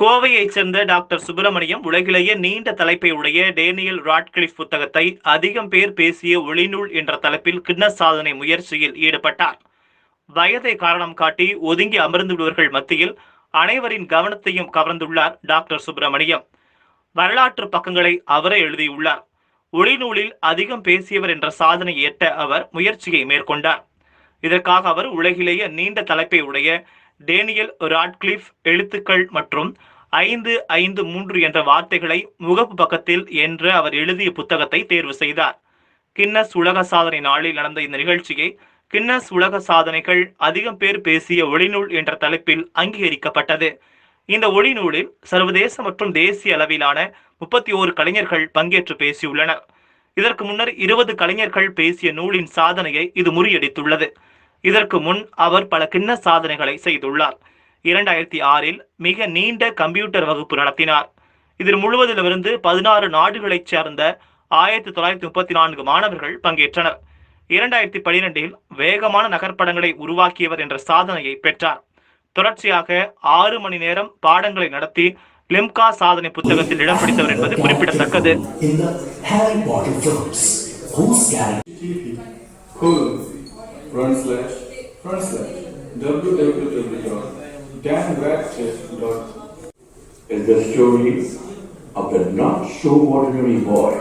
கோவையைச் சேர்ந்த டாக்டர் சுப்பிரமணியம் உலகிலேயே நீண்ட தலைப்பை உடைய டேனியல் ராட்கிளிஃப் புத்தகத்தை அதிகம் பேர் பேசிய ஒளிநூல் என்ற தலைப்பில் கின்னஸ் சாதனை முயற்சியில் ஈடுபட்டார். வயதை காரணம் காட்டி ஒதுங்கி அமர்ந்து விடுவர்கள் மத்தியில் அனைவரின் கவனத்தையும் கவர்ந்துள்ளார் டாக்டர் சுப்பிரமணியம். வரலாற்று பக்கங்களை அவரே எழுதியுள்ளார். ஒளிநூலில் அதிகம் பேசியவர் என்ற சாதனை எட்ட அவர் முயற்சியை மேற்கொண்டார். இதற்காக அவர் உலகிலேயே நீண்ட தலைப்பை உடைய டேனியல் ராட்கிளிஃப் எழுத்துக்கள் மற்றும் 553 என்ற வார்த்தைகளை முகப்பு பக்கத்தில் என்ற அவர் எழுதிய புத்தகத்தை தேர்வு செய்தார். கின்னஸ் உலக சாதனை நாளில் நடந்த இந்த நிகழ்ச்சியை கின்னஸ் உலக சாதனைகள் அதிகம் பேர் பேசிய ஒளிநூல் என்ற தலைப்பில் அங்கீகரிக்கப்பட்டது. இந்த ஒளிநூலில் சர்வதேச மற்றும் தேசிய அளவிலான 31 கலைஞர்கள் பங்கேற்று பேசியுள்ளனர். இதற்கு முன்னர் 20 கலைஞர்கள் பேசிய நூலின் சாதனையை இது முறியடித்துள்ளது. இதற்கு முன் அவர் பல கின்னஸ் சாதனைகளை செய்துள்ளார். 2006இல் மிக நீண்ட கம்ப்யூட்டர் வகுப்பு நடத்தினார். இதில் முழுவதிலிருந்து 16 நாடுகளைச் சேர்ந்த 1934 மாணவர்கள் பங்கேற்றனர். 2012இல் வேகமான நகர்ப்படங்களை உருவாக்கியவர் என்ற சாதனையை பெற்றார். தொடர்ச்சியாக 6 மணி நேரம் பாடங்களை நடத்தி லிம்கா சாதனை புத்தகத்தில் இடம் பிடித்தவர் என்பது குறிப்பிடத்தக்கது. is the story of the not so ordinary boy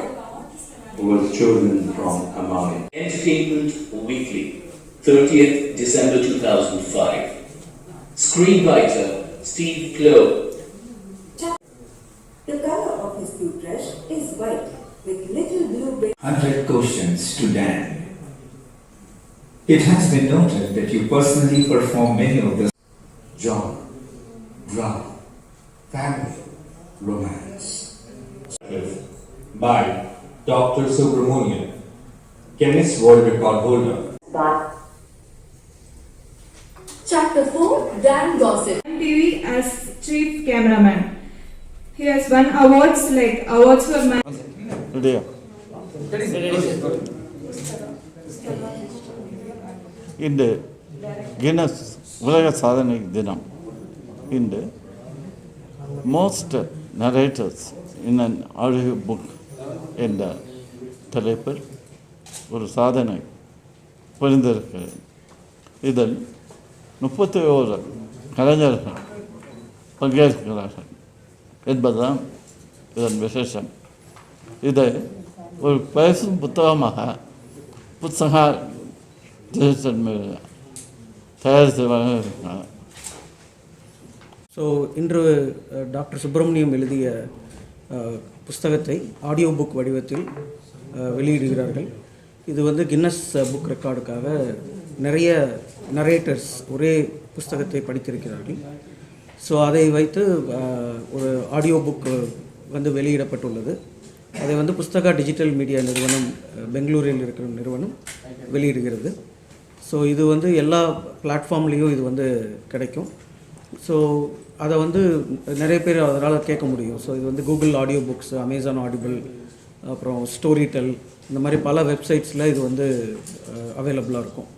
who was chosen from among Entertainment Weekly, 30th December 2005. Screenwriter Steve Clow. The color of his toothbrush is white with little blue bits. 100 questions to Dan. It has been noted that you personally perform many of the John, drama, family, romance. By Dr. Subramanian, Guinness World Record holder. Chapter 4, Dan Gossip. TV as chief cameraman. He has won awards like awards for man. இன்று Guinness உலக சாதனை தினம். இன்று most narrators in an audio book என்ற தலைப்பில் ஒரு சாதனை புரிந்திருக்கிறது. இதில் 31 கலைஞர்கள் பங்கேற்கிறார்கள் என்பதுதான் இதன் விசேஷம். இதை ஒரு பேசும் புத்தகமாக புத்தக தயாரித்து. ஸோ இன்று டாக்டர் சுப்பிரமணியம் எழுதிய புஸ்தகத்தை ஆடியோ புக் வடிவத்தில் வெளியிடுகிறார்கள். இது வந்து கின்னஸ் புக் ரெக்கார்டுக்காக நிறைய நரேட்டர்ஸ் ஒரே புஸ்தகத்தை படித்திருக்கிறார்கள். ஸோ அதை வைத்து ஒரு ஆடியோ புக் வந்து வெளியிடப்பட்டுள்ளது. அதை வந்து புஸ்தகா டிஜிட்டல் மீடியா நிறுவனம், பெங்களூரில் இருக்கிற நிறுவனம் வெளியிடுகிறது. ஸோ இது வந்து எல்லா பிளாட்ஃபார்ம்லேயும் இது வந்து கிடைக்கும். ஸோ அதை வந்து நிறைய பேர் அதனால் கேட்க முடியும். ஸோ இது வந்து Google audio books, Amazon audible, அப்புறம் ஸ்டோரிடெல், இந்த மாதிரி பல வெப்சைட்ஸில் இது வந்து அவைலபிளாக இருக்கும்.